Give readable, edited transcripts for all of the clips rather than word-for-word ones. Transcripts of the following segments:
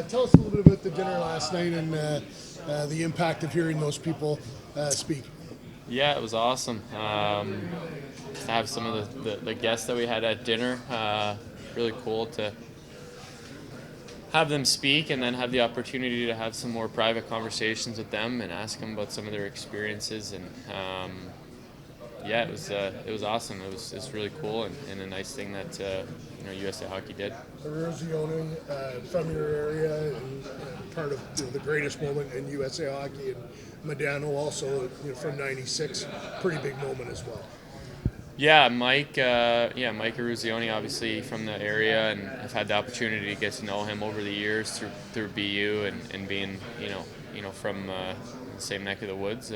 Tell us a little bit about the dinner last night and the impact of hearing those people speak. Yeah, it was awesome. To have some of the guests that we had at dinner, really cool to have them speak and then have the opportunity to have some more private conversations with them and ask them about some of their experiences. And yeah, it was awesome. It's really cool and a nice thing that USA Hockey did. Erosion from your area and part of the greatest moment in USA Hockey, and Medano also from '96, pretty big moment as well. Yeah, Mike Eruzione, obviously from the area, and I've had the opportunity to get to know him over the years through BU and being from the same neck of the woods.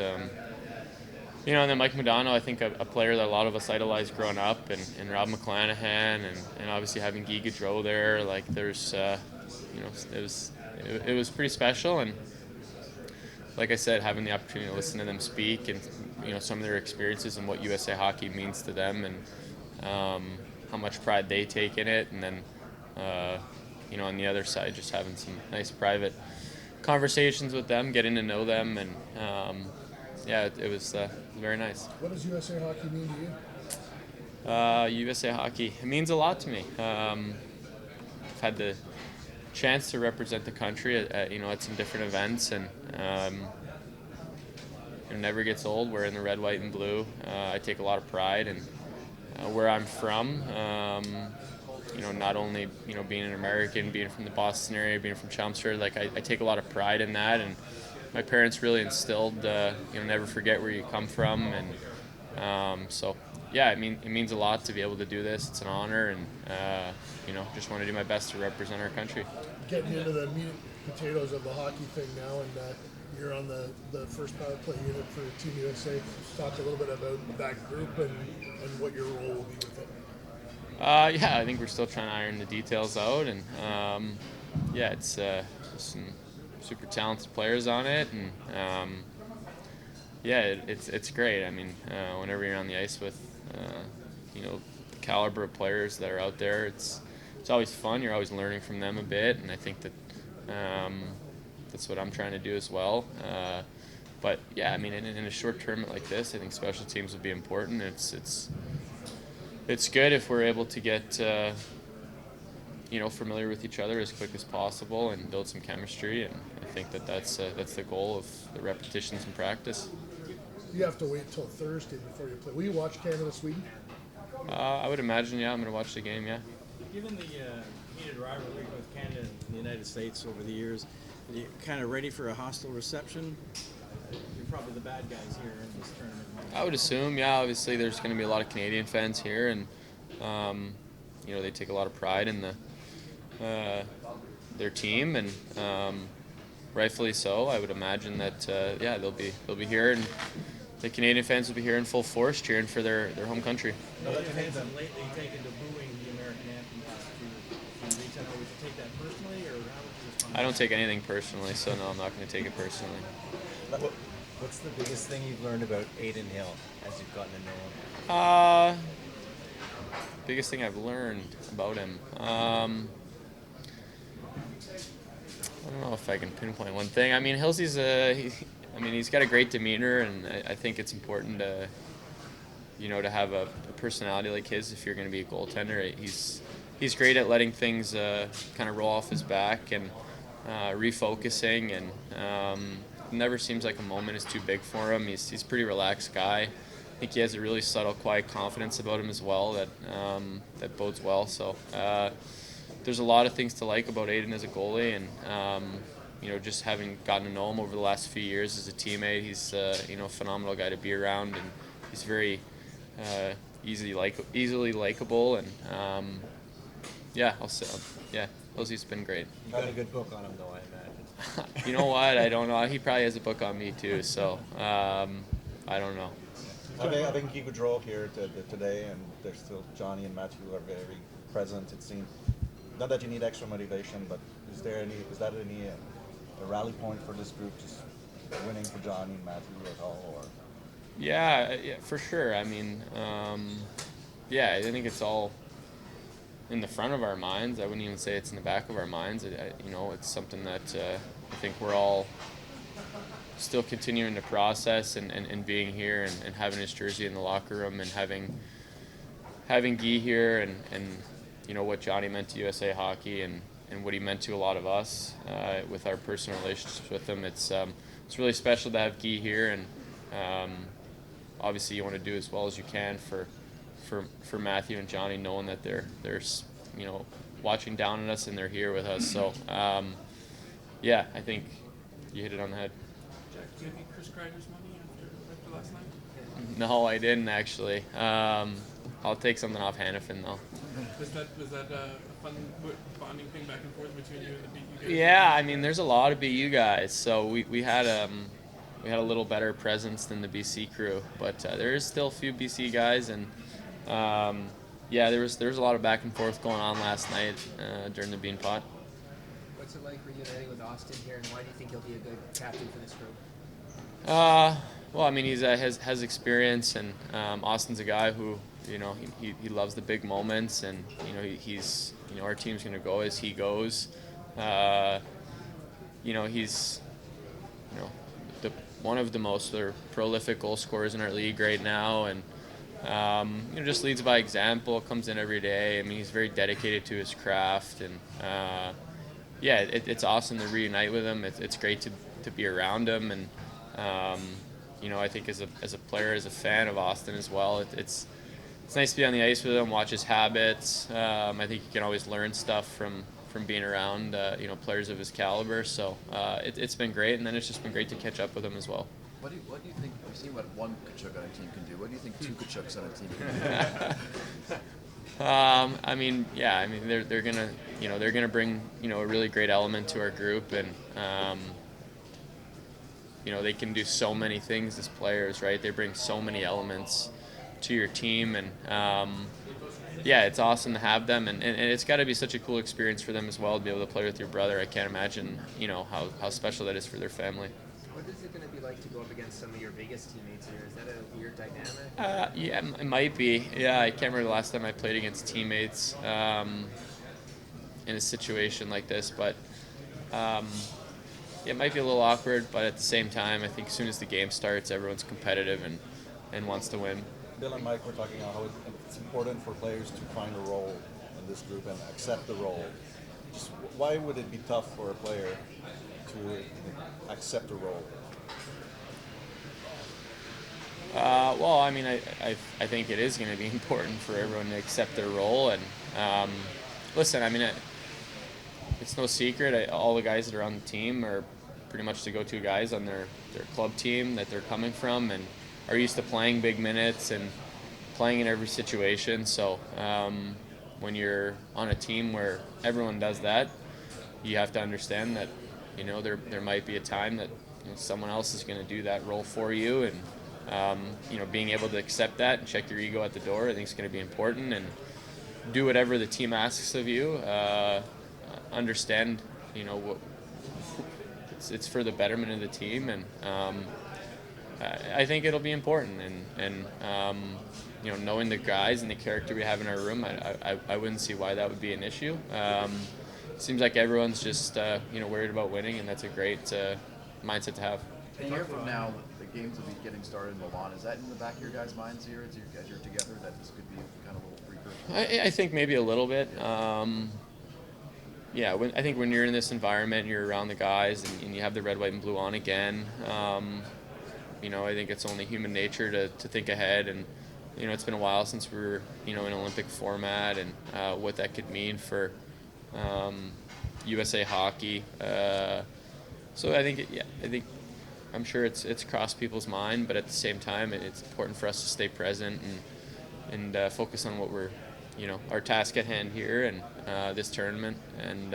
And then Mike Modano, I think a player that a lot of us idolized growing up, and Rob McClanahan, and obviously having Guy Gaudreau there, like there's, it was pretty special, and like I said, having the opportunity to listen to them speak and some of their experiences and what USA Hockey means to them, and how much pride they take in it, and then on the other side, just having some nice private conversations with them, getting to know them, and it was very nice. What does USA Hockey mean to you? USA Hockey, it means a lot to me. I've had the chance to represent the country at some different events, and it never gets old. We're in the red, white, and blue. I take a lot of pride in where I'm from. Not only being an American, being from the Boston area, being from Chelmsford, like I take a lot of pride in that, and my parents really instilled never forget where you come from, and so yeah, it means a lot to be able to do this. It's an honor, and just want to do my best to represent our country. Getting into the meat and potatoes of the hockey thing now, and you're on the first power play unit for Team USA. Talk a little bit about that group and what your role will be with it. I think we're still trying to iron the details out, and it's some super talented players on it, and it's great. I mean, whenever you're on the ice with the caliber of players that are out there, it's always fun. You're always learning from them a bit, and I think that that's what I'm trying to do as well. But yeah, I mean, in a short tournament like this, I think special teams will be important. It's good if we're able to get familiar with each other as quick as possible and build some chemistry, and I think that's the goal of the repetitions in practice. You have to wait till Thursday before you play. Will you watch Canada-Sweden? I would imagine, yeah, I'm going to watch the game, yeah. Given the heated rivalry with Canada and the United States over the years, are you kind of ready for a hostile reception? You're probably the bad guys here in this tournament. I would assume, yeah. Obviously, there's going to be a lot of Canadian fans here, and they take a lot of pride in their team, and rightfully so. I would imagine that they'll be here, and the Canadian fans will be here in full force, cheering for their home country. Other fans have lately taken to booing the American anthem last few weeks. I know, would you take that personally, or how would you respond? I don't take anything personally, so no, I'm not going to take it personally. What's the biggest thing you've learned about Adin Hill as you've gotten to know him? Biggest thing I've learned about him. I don't know if I can pinpoint one thing. I mean, Hillsy's he's got a great demeanor, and I think it's important to have a personality like his if you're going to be a goaltender. He's great at letting things kind of roll off his back and refocusing, and never seems like a moment is too big for him. He's a pretty relaxed guy. I think he has a really subtle, quiet confidence about him as well that bodes well. So there's a lot of things to like about Adin as a goalie, and just having gotten to know him over the last few years as a teammate, he's a phenomenal guy to be around, and he's very easily likable, and Hillsy's been great. You got a good book on him, though, I imagine. You know what? I don't know. He probably has a book on me too, so I don't know. I think Guy Gaudreau here today, and there's still Johnny and Matthew are very present. It seems not that you need extra motivation, but is that any a rally point for this group, just winning for Johnny and Matthew at all, or? Yeah, for sure. I mean, I think it's all in the front of our minds. I wouldn't even say it's in the back of our minds. It's something that I think we're all still continuing to process, and being here and having his jersey in the locker room, and having Guy here, and what Johnny meant to USA Hockey, and what he meant to a lot of us with our personal relationships with him. It's really special to have Guy here, and obviously you want to do as well as you can for Matthew and Johnny, knowing that they're watching down at us and they're here with us. So yeah, I think you hit it on the head. Jack, do you think Chris Kreider's money after last night? No, I didn't actually. I'll take something off Hannafin though. Was that a fun bonding thing back and forth between you and the BU guys? Yeah, I mean, there's a lot of BU guys, so we had a little better presence than the BC crew, but there is still a few BC guys, and yeah, there was a lot of back and forth going on last night during the Bean Pot. What's it like reuniting with Austin here, and why do you think he'll be a good captain for this group? Well, I mean, he's has experience, and Austin's a guy who he loves the big moments, and he's our team's going to go as he goes. He's one of the most prolific goal scorers in our league right now, and just leads by example, comes in every day. I mean, he's very dedicated to his craft, and yeah, it's awesome to reunite with him. It's great to be around him, and I think as a player, as a fan of Austin as well, it's nice to be on the ice with him, watch his habits. I think you can always learn stuff from being around players of his caliber. So it's been great, and then it's just been great to catch up with him as well. What do you think? We've seen what one Kachuk on a team can do. What do you think two Kachuks on a team can do? I mean, yeah. I mean, they're gonna bring a really great element to our group, and they can do so many things as players, right? They bring so many elements to your team, and yeah, it's awesome to have them, and it's got to be such a cool experience for them as well to be able to play with your brother. I can't imagine how special that is for their family. What is it going to be like to go up against some of your biggest teammates here? Is that a weird dynamic? Yeah, it might be. Yeah, I can't remember the last time I played against teammates in a situation like this, but yeah, it might be a little awkward, but at the same time, I think as soon as the game starts, everyone's competitive and wants to win. Bill and Mike were talking about how it's important for players to find a role in this group and accept the role. Just why would it be tough for a player to accept a role? Well, I mean, I think it is going to be important for everyone to accept their role. And listen, I mean, it's no secret. All the guys that are on the team are pretty much the go-to guys on their club team that they're coming from, and are used to playing big minutes and playing in every situation. So when you're on a team where everyone does that, you have to understand that there might be a time that someone else is going to do that role for you, and being able to accept that and check your ego at the door, I think is going to be important, and do whatever the team asks of you. Understand what it's for the betterment of the team, and I think it'll be important, and knowing the guys and the character we have in our room, I wouldn't see why that would be an issue. Seems like everyone's just worried about winning, and that's a great mindset to have. A year from now, the games will be getting started in Milan. Is that in the back of your guys' minds here as you're together, that this could be kind of a little precursor? I think maybe a little bit. Yeah, I think when you're in this environment, you're around the guys, and you have the red, white, and blue on again. I think it's only human nature to think ahead, and it's been a while since we were in an Olympic format, and what that could mean for USA Hockey. So I think I'm sure it's crossed people's mind, but at the same time, it's important for us to stay present and focus on what we're our task at hand here and this tournament, and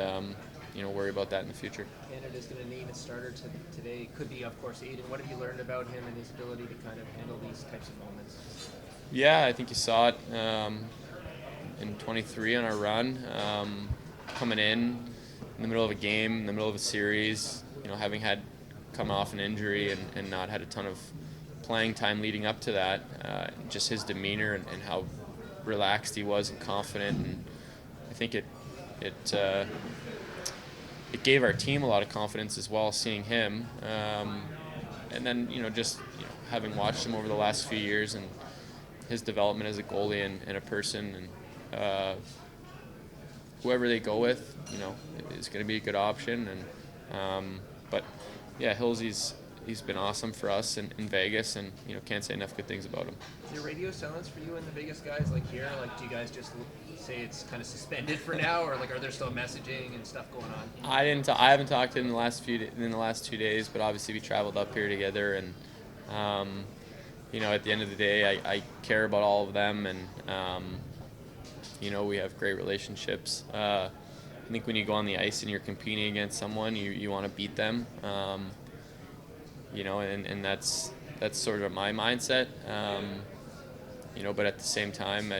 worry about that in the future. Canada's going to name its starter today. Could be, of course, Aiden. What have you learned about him and his ability to kind of handle these types of moments? Yeah, I think you saw it in 23 on our run, coming in the middle of a game, in the middle of a series, having had come off an injury and not had a ton of playing time leading up to that. Just his demeanor and how relaxed he was and confident, and think it it gave our team a lot of confidence as well, seeing him. And then just having watched him over the last few years and his development as a goalie and a person, and whoever they go with, is going to be a good option. And but yeah, Hillsy's he's been awesome for us in Vegas, and can't say enough good things about him. Is there radio silence for you and the Vegas guys like here? Like, do you guys just say it's kind of suspended for now, or like are there still messaging and stuff going on? I haven't talked to him in the last 2 days, but obviously we traveled up here together, and at the end of the day, I care about all of them, and we have great relationships. I think when you go on the ice and you're competing against someone, you want to beat them. And that's sort of my mindset. But at the same time,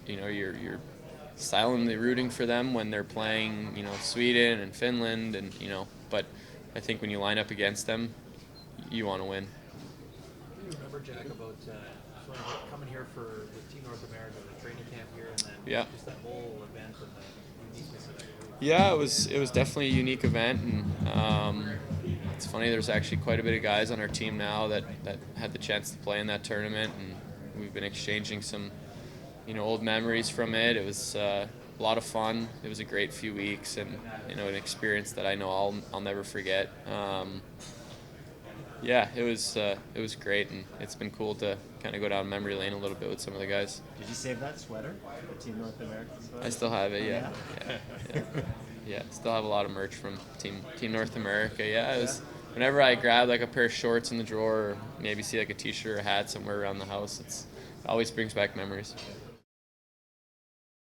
you're silently rooting for them when they're playing, Sweden and Finland, and But I think when you line up against them, you want to win. Do you remember, Jack, about sort of coming here for the Team North America, the training camp here, and then just that whole event and the uniqueness of it? Yeah, it was definitely a unique event, and it's funny. There's actually quite a bit of guys on our team now that had the chance to play in that tournament, and we've been exchanging some, old memories from it. It was a lot of fun. It was a great few weeks, and an experience that I know I'll never forget. It was great, and it's been cool to kind of go down memory lane a little bit with some of the guys. Did you save that sweater, the Team North America sweater? I still have it, yeah. Still have a lot of merch from Team North America. Yeah, it was whenever I grab like a pair of shorts in the drawer, or maybe see like a t-shirt or a hat somewhere around the house, it always brings back memories.